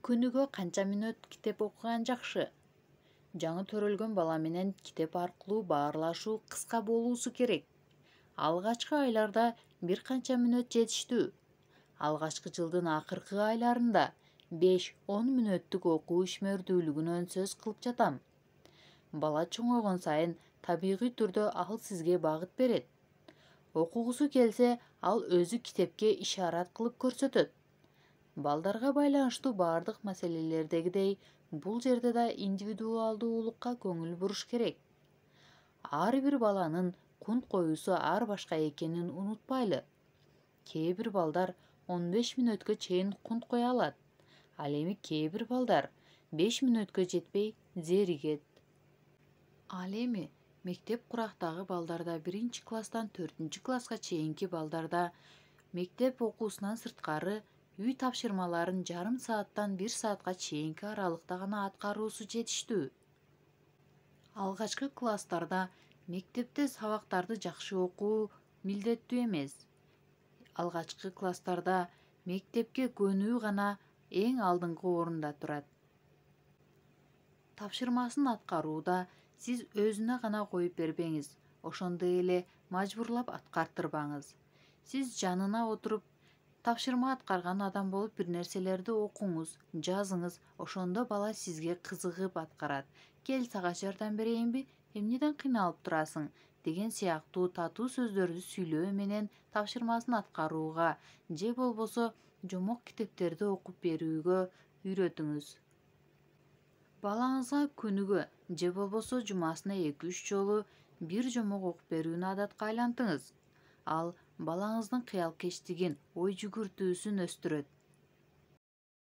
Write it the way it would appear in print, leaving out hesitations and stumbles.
Күнүгө канча мүнөт китеп окуган жакшы? Жаңы төрөлгөн бала менен китеп аркылуу баарлашуу кыска болуусу керек. Алгачкы айларда бир канча мүнөт жетиштүү. Алгачкы жылдын акыркы айларында 5-10 мүнөттүк окуу ишмердүүлүгүнөн сөз кылып жатам. Бала чоңойгон сайын табигый түрдө ал сизге багыт берет. Окугусу келсе, ал өзү китепке ишарат кылып көрсөтөт. Балдарга байланыштуу бардык маселелердегидей, бул жерде да индивидуалдуулукка көңүл буруш керек. Ар бир баланын кунт коюусу ар башка экенин унутпайлы. Кээ бир балдар 15 мүнөткө чейин кунт коё алат. Ал эми кээ бир балдар 5 мүнөткө жетпей зеригет. Ал эми мектеп курактагы балдарда 1-класстан 4-класска чейинки балдарда мектеп окуусунан сырткары үй тапшырмаларын жарым сааттан 1 саатка чейинки аралыкта гана аткаруусу жетиштүү. Алгачкы класстарда мектепте сабактарды жакшы окуу милдеттүү эмес. Алгачкы класстарда мектепке көнүү гана эң алдыңкы орунда турат. Тапшырмасын аткарууда сиз өзүнө гана коюп бербеңиз, ошондой эле мажбурлап аткартырбаңыз. Сиз жанына отуруп тапшырма аткарган адам болуп бир нерселерди окуңуз, жазыңыз, ошондо бала сизге кызыгып аткарат. Кел, сага жардам берейинби, эмнеден кыйналып турасың деген сыяктуу татуу сөздөрдү сүйлөө менен тапшырмасын аткарууга же болбосо жомок китептерди окуп берүүгө үйрөтүңүз. Балаңызга күнүгө же болбосо жумасына 2-3 жолу бир жомок окуп берүүнү адатка айлантыңыз. Ал балаңыздын кыялкечтигин, ой жүгүртүүсүн өстүрөт.